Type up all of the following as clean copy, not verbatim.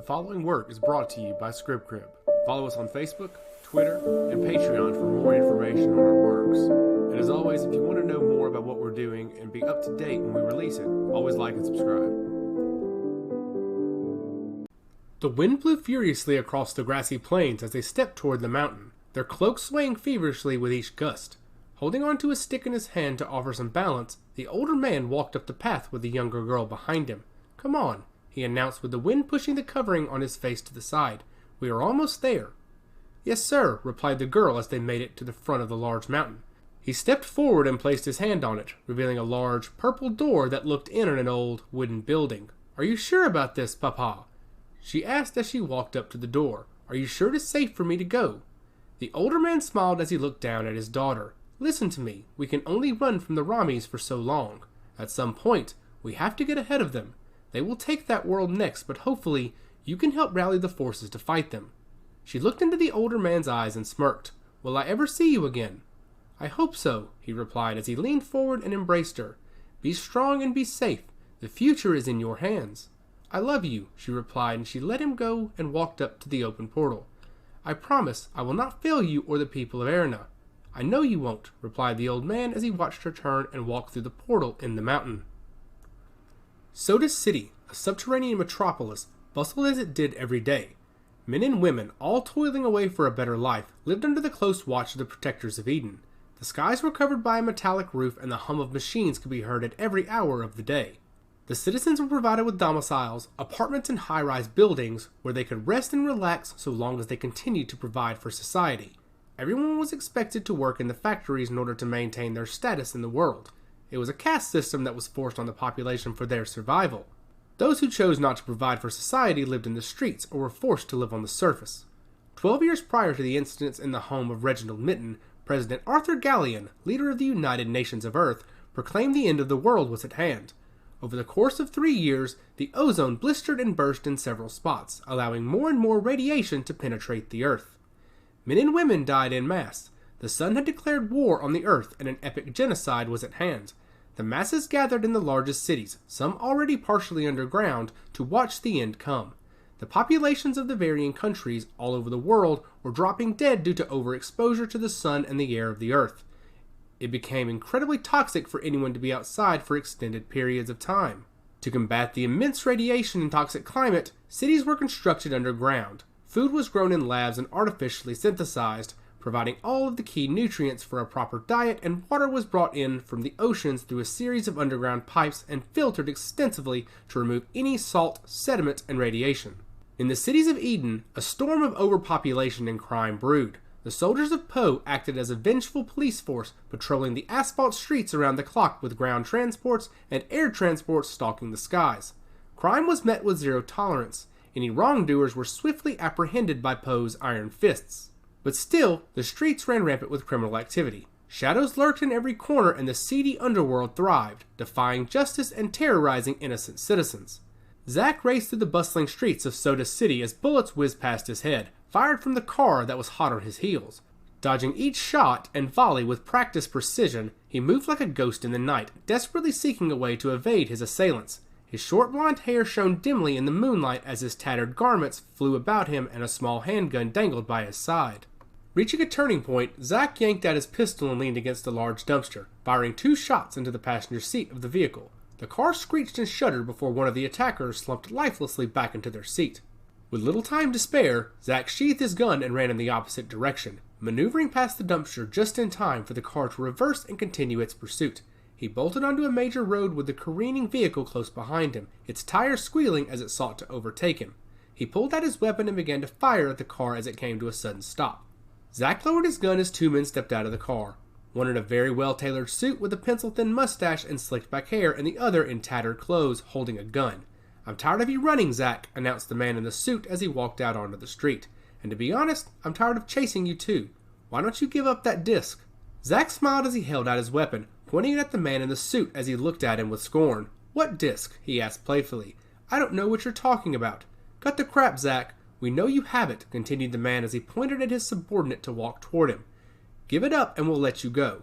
The following work is brought to you by ScriptCrib. Follow us on Facebook, Twitter, and Patreon for more information on our works. And as always, if you want to know more about what we're doing and be up to date when we release it, always like and subscribe. The wind blew furiously across the grassy plains as they stepped toward the mountain, their cloaks swaying feverishly with each gust. Holding onto a stick in his hand to offer some balance, the older man walked up the path with the younger girl behind him. "Come on," he announced with the wind pushing the covering on his face to the side. "We are almost there." "Yes, sir," replied the girl as they made it to the front of the large mountain. He stepped forward and placed his hand on it, revealing a large, purple door that looked in on an old, wooden building. "Are you sure about this, Papa?" she asked as she walked up to the door. "Are you sure it is safe for me to go?" The older man smiled as he looked down at his daughter. "Listen to me. We can only run from the Ramis for so long. At some point, we have to get ahead of them. They will take that world next, but hopefully, you can help rally the forces to fight them." She looked into the older man's eyes and smirked. "Will I ever see you again?" "I hope so," he replied as he leaned forward and embraced her. "Be strong and be safe. The future is in your hands." "I love you," she replied, and she let him go and walked up to the open portal. "I promise I will not fail you or the people of Erinna." "I know you won't," replied the old man as he watched her turn and walk through the portal in the mountain. Sodus City, a subterranean metropolis, bustled as it did every day. Men and women, all toiling away for a better life, lived under the close watch of the protectors of Eden. The skies were covered by a metallic roof and the hum of machines could be heard at every hour of the day. The citizens were provided with domiciles, apartments and high-rise buildings where they could rest and relax so long as they continued to provide for society. Everyone was expected to work in the factories in order to maintain their status in the world. It was a caste system that was forced on the population for their survival. Those who chose not to provide for society lived in the streets or were forced to live on the surface. 12 years prior to the incidents in the home of Reginald Mitten, President Arthur Gallion, leader of the United Nations of Earth, proclaimed the end of the world was at hand. Over the course of 3 years, the ozone blistered and burst in several spots, allowing more and more radiation to penetrate the Earth. Men and women died en masse. The sun had declared war on the Earth and an epic genocide was at hand. The masses gathered in the largest cities, some already partially underground, to watch the end come. The populations of the varying countries all over the world were dropping dead due to overexposure to the sun and the air of the Earth. It became incredibly toxic for anyone to be outside for extended periods of time. To combat the immense radiation and toxic climate, cities were constructed underground. Food was grown in labs and artificially synthesized, providing all of the key nutrients for a proper diet, and water was brought in from the oceans through a series of underground pipes and filtered extensively to remove any salt, sediment, and radiation. In the cities of Eden, a storm of overpopulation and crime brewed. The soldiers of Poe acted as a vengeful police force, patrolling the asphalt streets around the clock with ground transports and air transports stalking the skies. Crime was met with zero tolerance. Any wrongdoers were swiftly apprehended by Poe's iron fists. But still, the streets ran rampant with criminal activity. Shadows lurked in every corner and the seedy underworld thrived, defying justice and terrorizing innocent citizens. Zack raced through the bustling streets of Sodus City as bullets whizzed past his head, fired from the car that was hot on his heels. Dodging each shot and volley with practiced precision, he moved like a ghost in the night, desperately seeking a way to evade his assailants. His short blonde hair shone dimly in the moonlight as his tattered garments flew about him and a small handgun dangled by his side. Reaching a turning point, Zack yanked out his pistol and leaned against a large dumpster, firing 2 shots into the passenger seat of the vehicle. The car screeched and shuddered before one of the attackers slumped lifelessly back into their seat. With little time to spare, Zack sheathed his gun and ran in the opposite direction, maneuvering past the dumpster just in time for the car to reverse and continue its pursuit. He bolted onto a major road with the careening vehicle close behind him, its tires squealing as it sought to overtake him. He pulled out his weapon and began to fire at the car as it came to a sudden stop. Zack lowered his gun as 2 men stepped out of the car. One in a very well-tailored suit with a pencil-thin mustache and slicked-back hair, and the other in tattered clothes, holding a gun. "I'm tired of you running, Zack," announced the man in the suit as he walked out onto the street. "And to be honest, I'm tired of chasing you too. Why don't you give up that disc?" Zack smiled as he held out his weapon, pointing it at the man in the suit as he looked at him with scorn. "What disc?" he asked playfully. "I don't know what you're talking about." "Cut the crap, Zack. We know you have it," continued the man as he pointed at his subordinate to walk toward him. "Give it up and we'll let you go."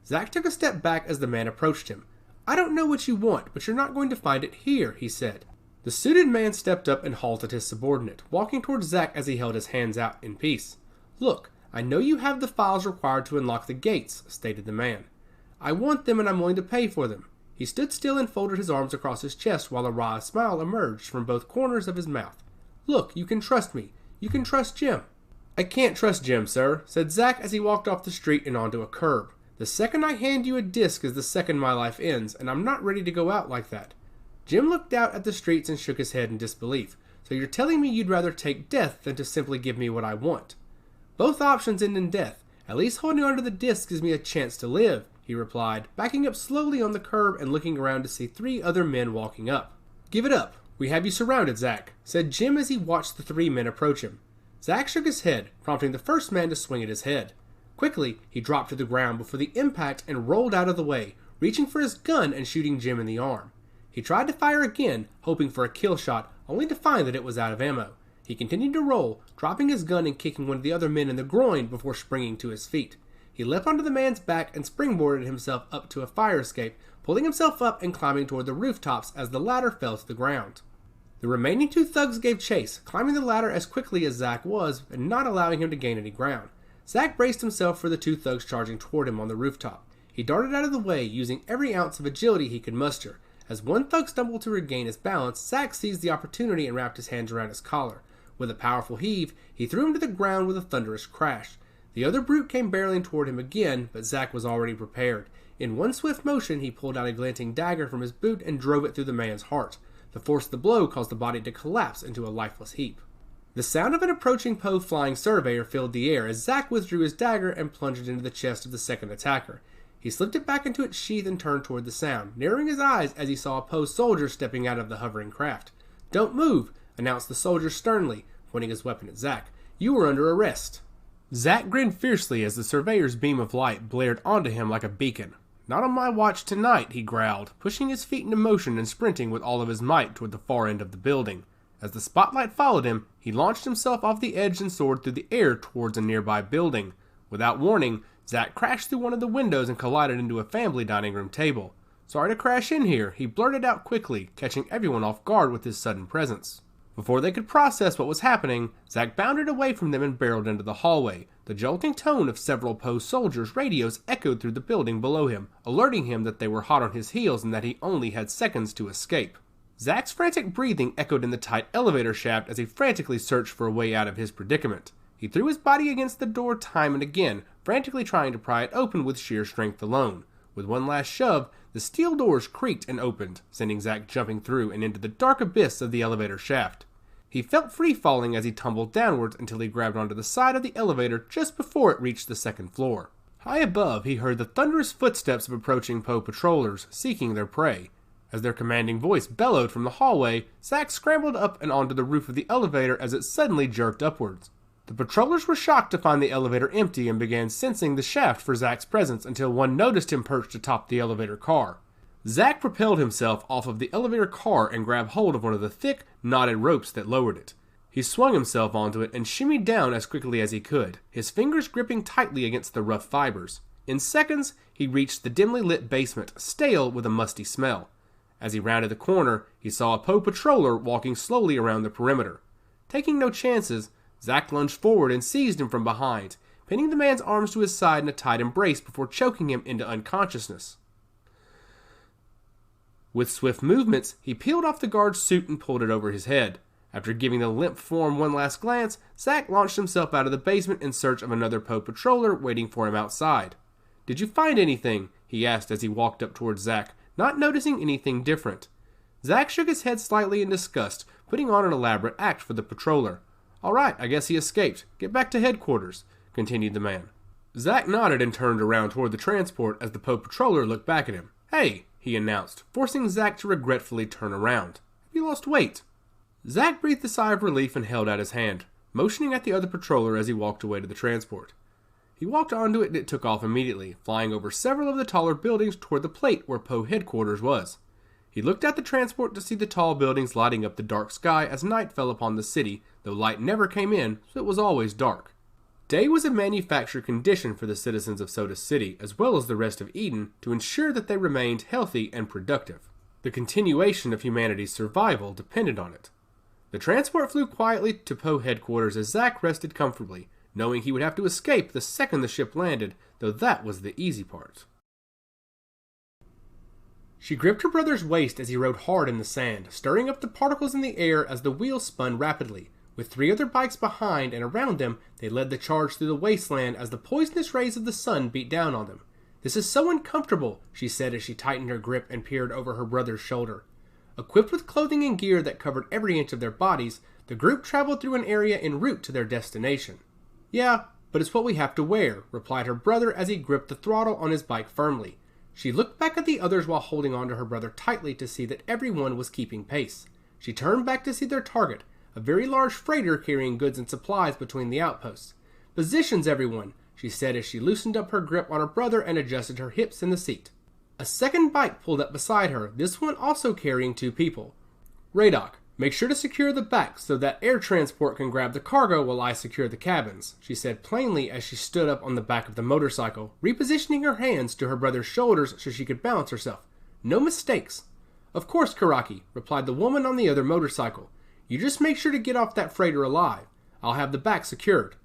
Zack took a step back as the man approached him. "I don't know what you want, but you're not going to find it here," he said. The suited man stepped up and halted his subordinate, walking towards Zack as he held his hands out in peace. "Look, I know you have the files required to unlock the gates," stated the man. "I want them and I'm willing to pay for them." He stood still and folded his arms across his chest while a wry smile emerged from both corners of his mouth. "Look, you can trust me. You can trust Jim." "I can't trust Jim, sir," said Zack as he walked off the street and onto a curb. "The second I hand you a disc is the second my life ends, and I'm not ready to go out like that." Jim looked out at the streets and shook his head in disbelief. "So you're telling me you'd rather take death than to simply give me what I want?" "Both options end in death. At least holding onto the disc gives me a chance to live," he replied, backing up slowly on the curb and looking around to see 3 other men walking up. "Give it up. We have you surrounded, Zack," said Jim as he watched the 3 men approach him. Zack shook his head, prompting the first man to swing at his head. Quickly, he dropped to the ground before the impact and rolled out of the way, reaching for his gun and shooting Jim in the arm. He tried to fire again, hoping for a kill shot, only to find that it was out of ammo. He continued to roll, dropping his gun and kicking one of the other men in the groin before springing to his feet. He leapt onto the man's back and springboarded himself up to a fire escape, pulling himself up and climbing toward the rooftops as the ladder fell to the ground. The remaining 2 thugs gave chase, climbing the ladder as quickly as Zack was, and not allowing him to gain any ground. Zack braced himself for the 2 thugs charging toward him on the rooftop. He darted out of the way, using every ounce of agility he could muster. As one thug stumbled to regain his balance, Zack seized the opportunity and wrapped his hands around his collar. With a powerful heave, he threw him to the ground with a thunderous crash. The other brute came barreling toward him again, but Zack was already prepared. In one swift motion, he pulled out a glinting dagger from his boot and drove it through the man's heart. The force of the blow caused the body to collapse into a lifeless heap. The sound of an approaching Poe flying surveyor filled the air as Zack withdrew his dagger and plunged it into the chest of the second attacker. He slipped it back into its sheath and turned toward the sound, narrowing his eyes as he saw a Poe soldier stepping out of the hovering craft. "Don't move," announced the soldier sternly, pointing his weapon at Zack. "You are under arrest." Zack grinned fiercely as the surveyor's beam of light blared onto him like a beacon. "Not on my watch tonight," he growled, pushing his feet into motion and sprinting with all of his might toward the far end of the building. As the spotlight followed him, he launched himself off the edge and soared through the air towards a nearby building. Without warning, Zack crashed through one of the windows and collided into a family dining room table. "Sorry to crash in here," he blurted out quickly, catching everyone off guard with his sudden presence. Before they could process what was happening, Zack bounded away from them and barreled into the hallway. The jolting tone of several Poe soldiers' radios echoed through the building below him, alerting him that they were hot on his heels and that he only had seconds to escape. Zack's frantic breathing echoed in the tight elevator shaft as he frantically searched for a way out of his predicament. He threw his body against the door time and again, frantically trying to pry it open with sheer strength alone. With one last shove, the steel doors creaked and opened, sending Zack jumping through and into the dark abyss of the elevator shaft. He felt free falling as he tumbled downwards until he grabbed onto the side of the elevator just before it reached the second floor. High above, he heard the thunderous footsteps of approaching Poe patrollers, seeking their prey. As their commanding voice bellowed from the hallway, Zack scrambled up and onto the roof of the elevator as it suddenly jerked upwards. The patrollers were shocked to find the elevator empty and began sensing the shaft for Zack's presence until one noticed him perched atop the elevator car. Zack propelled himself off of the elevator car and grabbed hold of one of the thick, knotted ropes that lowered it. He swung himself onto it and shimmied down as quickly as he could, his fingers gripping tightly against the rough fibers. In seconds, he reached the dimly lit basement, stale with a musty smell. As he rounded the corner, he saw a Poe patroller walking slowly around the perimeter. Taking no chances, Zack lunged forward and seized him from behind, pinning the man's arms to his side in a tight embrace before choking him into unconsciousness. With swift movements, he peeled off the guard's suit and pulled it over his head. After giving the limp form one last glance, Zack launched himself out of the basement in search of another Poe patroller waiting for him outside. "Did you find anything?" he asked as he walked up towards Zack, not noticing anything different. Zack shook his head slightly in disgust, putting on an elaborate act for the patroller. "All right, I guess he escaped. Get back to headquarters," continued the man. Zack nodded and turned around toward the transport as the Poe patroller looked back at him. "Hey," he announced, forcing Zack to regretfully turn around. "Have you lost weight?" Zack breathed a sigh of relief and held out his hand, motioning at the other patroller as he walked away to the transport. He walked onto it and it took off immediately, flying over several of the taller buildings toward the plate where Poe headquarters was. He looked at the transport to see the tall buildings lighting up the dark sky as night fell upon the city, though light never came in, so it was always dark. Day was a manufactured condition for the citizens of Sodus City, as well as the rest of Eden, to ensure that they remained healthy and productive. The continuation of humanity's survival depended on it. The transport flew quietly to Poe headquarters as Zack rested comfortably, knowing he would have to escape the second the ship landed, though that was the easy part. She gripped her brother's waist as he rode hard in the sand, stirring up the particles in the air as the wheels spun rapidly. With 3 other bikes behind and around them, they led the charge through the wasteland as the poisonous rays of the sun beat down on them. "This is so uncomfortable," she said as she tightened her grip and peered over her brother's shoulder. Equipped with clothing and gear that covered every inch of their bodies, the group traveled through an area en route to their destination. "Yeah, but it's what we have to wear," replied her brother as he gripped the throttle on his bike firmly. She looked back at the others while holding on to her brother tightly to see that everyone was keeping pace. She turned back to see their target, a very large freighter carrying goods and supplies between the outposts. "Positions, everyone," she said as she loosened up her grip on her brother and adjusted her hips in the seat. A second bike pulled up beside her, this one also carrying 2 people. "Radok, make sure to secure the back so that air transport can grab the cargo while I secure the cabins," she said plainly as she stood up on the back of the motorcycle, repositioning her hands to her brother's shoulders so she could balance herself. "No mistakes." "Of course, Karaki," replied the woman on the other motorcycle. "You just make sure to get off that freighter alive. I'll have the back secured."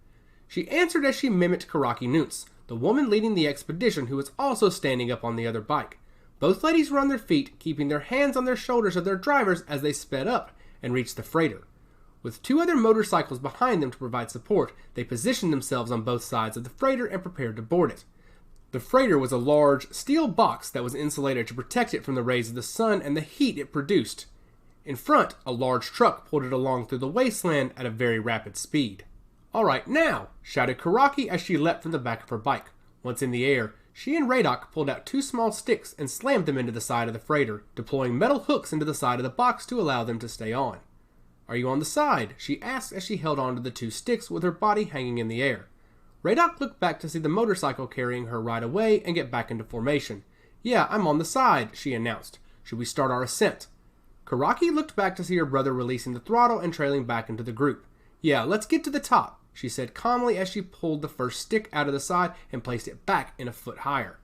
She answered as she mimicked Karaki Nuntz, the woman leading the expedition who was also standing up on the other bike. Both ladies were on their feet, keeping their hands on their shoulders of their drivers as they sped up and reached the freighter. With 2 other motorcycles behind them to provide support, they positioned themselves on both sides of the freighter and prepared to board it. The freighter was a large steel box that was insulated to protect it from the rays of the sun and the heat it produced. In front, a large truck pulled it along through the wasteland at a very rapid speed. "All right, now!" shouted Karaki as she leapt from the back of her bike. Once in the air, she and Radok pulled out 2 small sticks and slammed them into the side of the freighter, deploying metal hooks into the side of the box to allow them to stay on. "Are you on the side?" she asked as she held onto the 2 sticks with her body hanging in the air. Radok looked back to see the motorcycle carrying her right away and get back into formation. "Yeah, I'm on the side," she announced. "Should we start our ascent?" Karaki looked back to see her brother releasing the throttle and trailing back into the group. "Yeah, let's get to the top," she said calmly as she pulled the first stick out of the side and placed it back in a foot higher.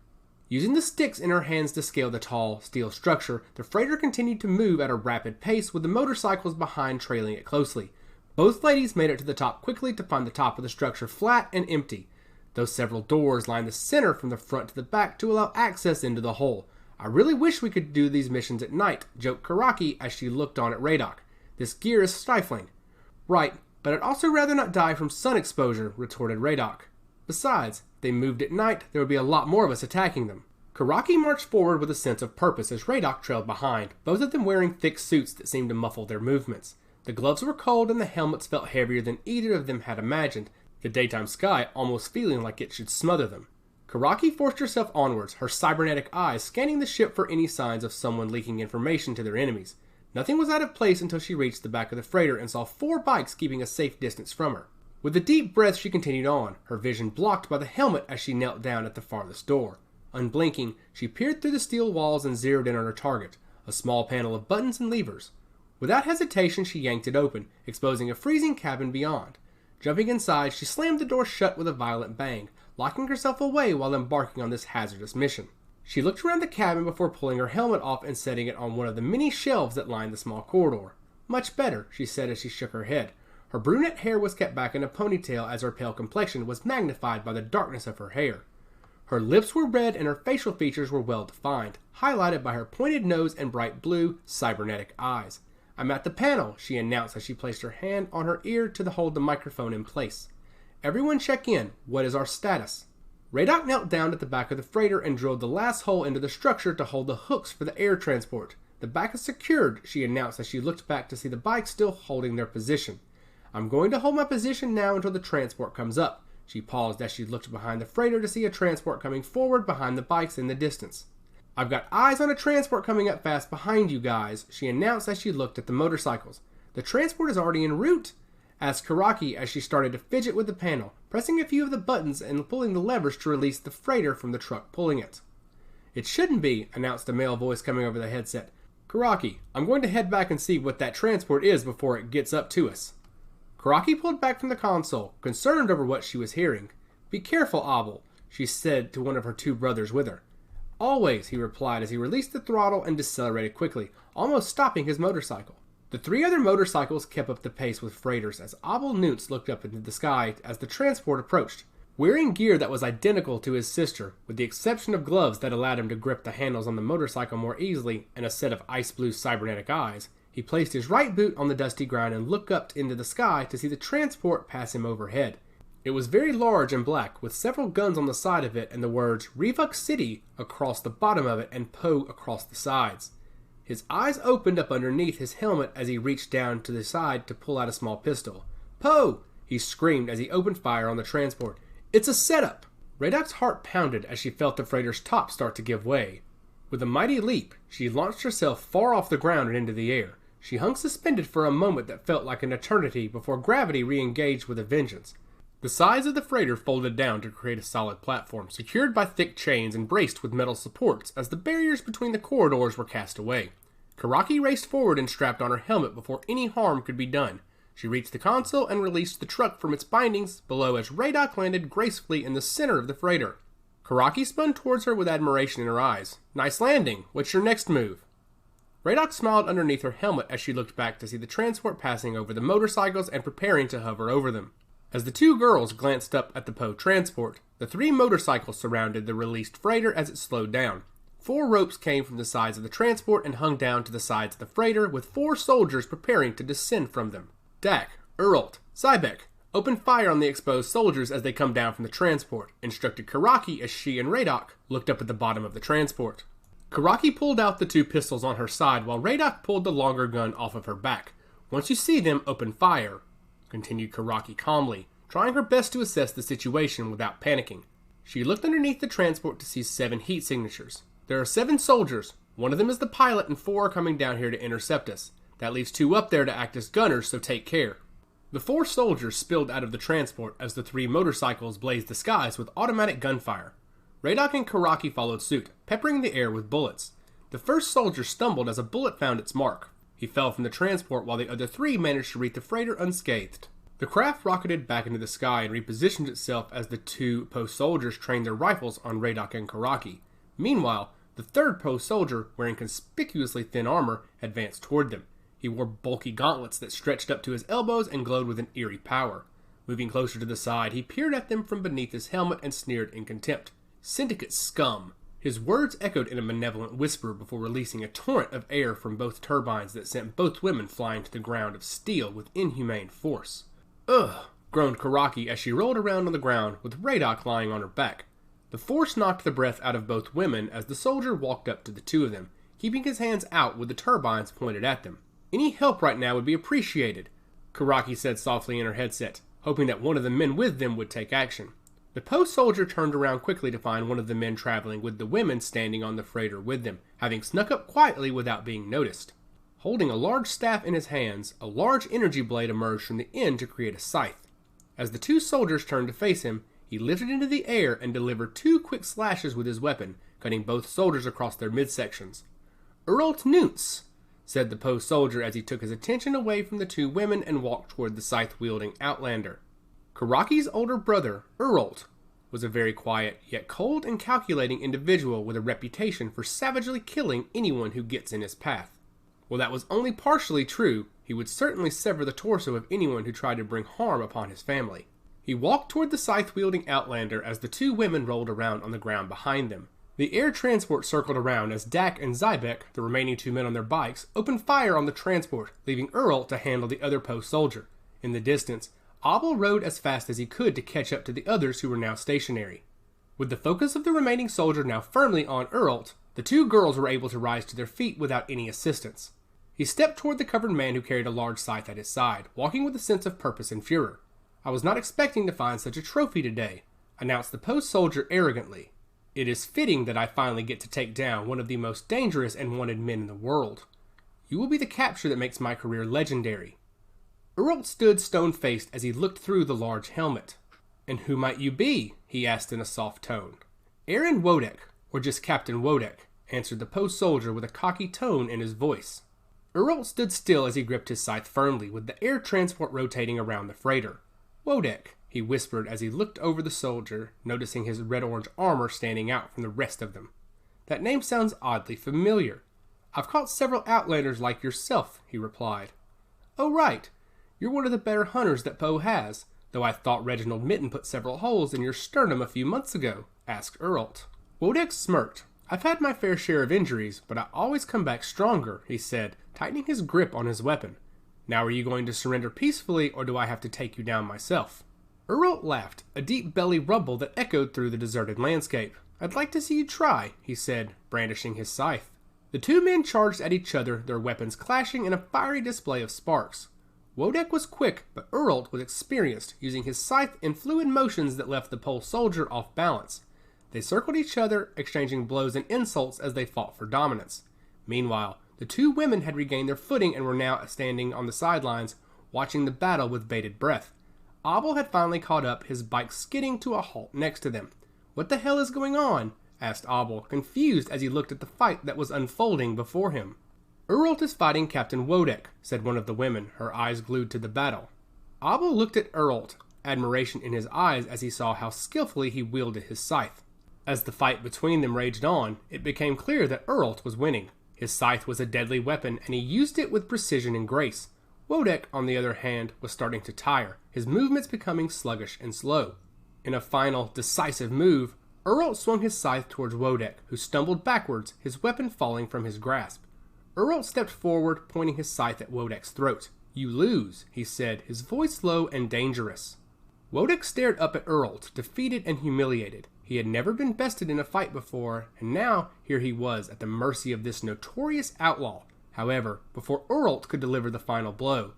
Using the sticks in her hands to scale the tall steel structure, the freighter continued to move at a rapid pace with the motorcycles behind trailing it closely. Both ladies made it to the top quickly to find the top of the structure flat and empty, though several doors lined the center from the front to the back to allow access into the hole. "I really wish we could do these missions at night," joked Karaki as she looked on at Radok. "This gear is stifling." "Right, but I'd also rather not die from sun exposure," retorted Radok. "Besides, if they moved at night, there would be a lot more of us attacking them." Karaki marched forward with a sense of purpose as Radok trailed behind, both of them wearing thick suits that seemed to muffle their movements. The gloves were cold and the helmets felt heavier than either of them had imagined, the daytime sky almost feeling like it should smother them. Karaki forced herself onwards, her cybernetic eyes scanning the ship for any signs of someone leaking information to their enemies. Nothing was out of place until she reached the back of the freighter and saw 4 bikes keeping a safe distance from her. With a deep breath, she continued on, her vision blocked by the helmet as she knelt down at the farthest door. Unblinking, she peered through the steel walls and zeroed in on her target, a small panel of buttons and levers. Without hesitation, she yanked it open, exposing a freezing cabin beyond. Jumping inside, she slammed the door shut with a violent bang, locking herself away while embarking on this hazardous mission. She looked around the cabin before pulling her helmet off and setting it on one of the many shelves that lined the small corridor. "Much better," she said as she shook her head. Her brunette hair was kept back in a ponytail as her pale complexion was magnified by the darkness of her hair. Her lips were red and her facial features were well defined, highlighted by her pointed nose and bright blue, cybernetic eyes. "I'm at the panel," she announced as she placed her hand on her ear to hold the microphone in place. "Everyone check in. What is our status?" Radok knelt down at the back of the freighter and drilled the last hole into the structure to hold the hooks for the air transport. "The back is secured," she announced as she looked back to see the bikes still holding their position. "I'm going to hold my position now until the transport comes up." She paused as she looked behind the freighter to see a transport coming forward behind the bikes in the distance. "I've got eyes on a transport coming up fast behind you guys," she announced as she looked at the motorcycles. "The transport is already en route?" asked Karaki as she started to fidget with the panel, pressing a few of the buttons and pulling the levers to release the freighter from the truck pulling it. "It shouldn't be," announced a male voice coming over the headset. "Karaki, I'm going to head back and see what that transport is before it gets up to us." Karaki pulled back from the console, concerned over what she was hearing. "Be careful, Abel," she said to one of her 2 brothers with her. Always, he replied as he released the throttle and decelerated quickly, almost stopping his motorcycle. The three other motorcycles kept up the pace with freighters as Abel Nunz looked up into the sky as the transport approached. Wearing gear that was identical to his sister, with the exception of gloves that allowed him to grip the handles on the motorcycle more easily and a set of ice blue cybernetic eyes, he placed his right boot on the dusty ground and looked up into the sky to see the transport pass him overhead. It was very large and black, with several guns on the side of it and the words Sodus City across the bottom of it and Poe across the sides. His eyes opened up underneath his helmet as he reached down to the side to pull out a small pistol. "Poe!" he screamed as he opened fire on the transport. "It's a setup!" Radok's heart pounded as she felt the freighter's top start to give way. With a mighty leap, she launched herself far off the ground and into the air. She hung suspended for a moment that felt like an eternity before gravity re-engaged with a vengeance. The sides of the freighter folded down to create a solid platform, secured by thick chains and braced with metal supports as the barriers between the corridors were cast away. Karaki raced forward and strapped on her helmet before any harm could be done. She reached the console and released the truck from its bindings below as Radok landed gracefully in the center of the freighter. Karaki spun towards her with admiration in her eyes. "Nice landing. What's your next move?" Radok smiled underneath her helmet as she looked back to see the transport passing over the motorcycles and preparing to hover over them. As the two girls glanced up at the Poe transport, the three motorcycles surrounded the released freighter as it slowed down. 4 ropes came from the sides of the transport and hung down to the sides of the freighter, with 4 soldiers preparing to descend from them. "Dak, Uralt, Zybeck, open fire on the exposed soldiers as they come down from the transport," instructed Karaki as she and Radok looked up at the bottom of the transport. Karaki pulled out the 2 pistols on her side while Radok pulled the longer gun off of her back. "Once you see them, open fire," continued Karaki calmly, trying her best to assess the situation without panicking. She looked underneath the transport to see 7 heat signatures. "There are 7 soldiers. One of them is the pilot and 4 are coming down here to intercept us. That leaves 2 up there to act as gunners, so take care." The 4 soldiers spilled out of the transport as the 3 motorcycles blazed the skies with automatic gunfire. Radok and Karaki followed suit, peppering the air with bullets. The first soldier stumbled as a bullet found its mark. He fell from the transport while the other 3 managed to reach the freighter unscathed. The craft rocketed back into the sky and repositioned itself as the 2 Poe soldiers trained their rifles on Radok and Karaki. Meanwhile, the 3rd Poe soldier, wearing conspicuously thin armor, advanced toward them. He wore bulky gauntlets that stretched up to his elbows and glowed with an eerie power. Moving closer to the side, he peered at them from beneath his helmet and sneered in contempt. "Syndicate scum!" His words echoed in a malevolent whisper before releasing a torrent of air from both turbines that sent both women flying to the ground of steel with inhumane force. "Ugh!" groaned Karaki as she rolled around on the ground with Radok lying on her back. The force knocked the breath out of both women as the soldier walked up to the 2 of them, keeping his hands out with the turbines pointed at them. "Any help right now would be appreciated," Karaki said softly in her headset, hoping that one of the men with them would take action. The Poe soldier turned around quickly to find one of the men traveling with the women standing on the freighter with them, having snuck up quietly without being noticed. Holding a large staff in his hands, a large energy blade emerged from the end to create a scythe. As the 2 soldiers turned to face him, he lifted into the air and delivered 2 quick slashes with his weapon, cutting both soldiers across their midsections. "Uralt Nunz," said the Poe soldier as he took his attention away from the 2 women and walked toward the scythe-wielding outlander. Karaki's older brother, Uralt, was a very quiet, yet cold and calculating individual with a reputation for savagely killing anyone who gets in his path. While that was only partially true, he would certainly sever the torso of anyone who tried to bring harm upon his family. He walked toward the scythe-wielding outlander as the 2 women rolled around on the ground behind them. The air transport circled around as Dak and Zybeck, the remaining 2 men on their bikes, opened fire on the transport, leaving Uralt to handle the other Poe soldier. In the distance, Abel rode as fast as he could to catch up to the others who were now stationary. With the focus of the remaining soldier now firmly on Uralt, the 2 girls were able to rise to their feet without any assistance. He stepped toward the covered man who carried a large scythe at his side, walking with a sense of purpose and furor. "I was not expecting to find such a trophy today," announced the Poe soldier arrogantly. "It is fitting that I finally get to take down one of the most dangerous and wanted men in the world. You will be the capture that makes my career legendary." Uralt stood stone-faced as he looked through the large helmet. "And who might you be?" he asked in a soft tone. "Aaron Wodek, or just Captain Wodek," answered the Poe soldier with a cocky tone in his voice. Uralt stood still as he gripped his scythe firmly, with the air transport rotating around the freighter. "Wodek," he whispered as he looked over the soldier, noticing his red-orange armor standing out from the rest of them. That name sounds oddly familiar. I've caught several outlanders like yourself, he replied. Oh, right. You're one of the better hunters that Poe has, though I thought Reginald Mitten put several holes in your sternum a few months ago, asked Earlt. Wodek smirked. I've had my fair share of injuries, but I always come back stronger, he said, tightening his grip on his weapon. Now are you going to surrender peacefully, or do I have to take you down myself? Earlt laughed, a deep belly rumble that echoed through the deserted landscape. I'd like to see you try, he said, brandishing his scythe. The two men charged at each other, their weapons clashing in a fiery display of sparks. Wodek was quick, but Earlt was experienced, using his scythe in fluid motions that left the pole soldier off balance. They circled each other, exchanging blows and insults as they fought for dominance. Meanwhile, the two women had regained their footing and were now standing on the sidelines, watching the battle with bated breath. Abel had finally caught up, his bike skidding to a halt next to them. What the hell is going on? Asked Abel, confused as he looked at the fight that was unfolding before him. Earlt is fighting Captain Wodek, said one of the women, her eyes glued to the battle. Abel looked at Earlt, admiration in his eyes as he saw how skillfully he wielded his scythe. As the fight between them raged on, it became clear that Earlt was winning. His scythe was a deadly weapon, and he used it with precision and grace. Wodek, on the other hand, was starting to tire, his movements becoming sluggish and slow. In a final, decisive move, Earlt swung his scythe towards Wodek, who stumbled backwards, his weapon falling from his grasp. Earlt stepped forward, pointing his scythe at Wodek's throat. You lose, he said, his voice low and dangerous. Wodek stared up at Earlt, defeated and humiliated. He had never been bested in a fight before, and now here he was at the mercy of this notorious outlaw. However, before Earlt could deliver the final blow,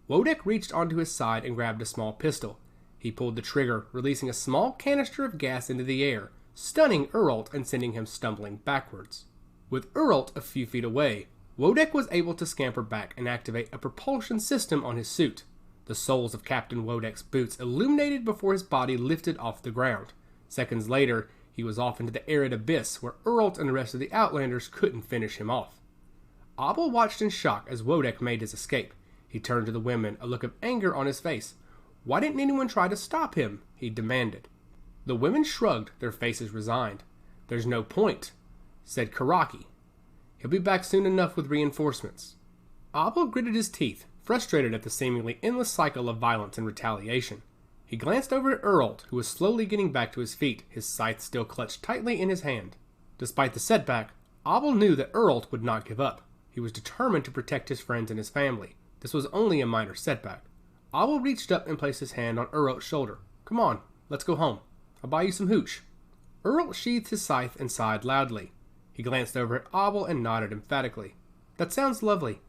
Wodek reached onto his side and grabbed a small pistol. He pulled the trigger, releasing a small canister of gas into the air, stunning Earlt and sending him stumbling backwards. With Earlt a few feet away, Wodek was able to scamper back and activate a propulsion system on his suit. The soles of Captain Wodek's boots illuminated before his body lifted off the ground. Seconds later, he was off into the arid abyss where Earlt and the rest of the Outlanders couldn't finish him off. Abel watched in shock as Wodek made his escape. He turned to the women, a look of anger on his face. Why didn't anyone try to stop him? He demanded. The women shrugged, their faces resigned. There's no point, said Karaki. He'll be back soon enough with reinforcements. Abel gritted his teeth, frustrated at the seemingly endless cycle of violence and retaliation. He glanced over at Earlt, who was slowly getting back to his feet, his scythe still clutched tightly in his hand. Despite the setback, Abel knew that Earlt would not give up. He was determined to protect his friends and his family. This was only a minor setback. Abel reached up and placed his hand on Earlt's shoulder. Come on, let's go home. I'll buy you some hooch. Earlt sheathed his scythe and sighed loudly. He glanced over at Abel and nodded emphatically. That sounds lovely.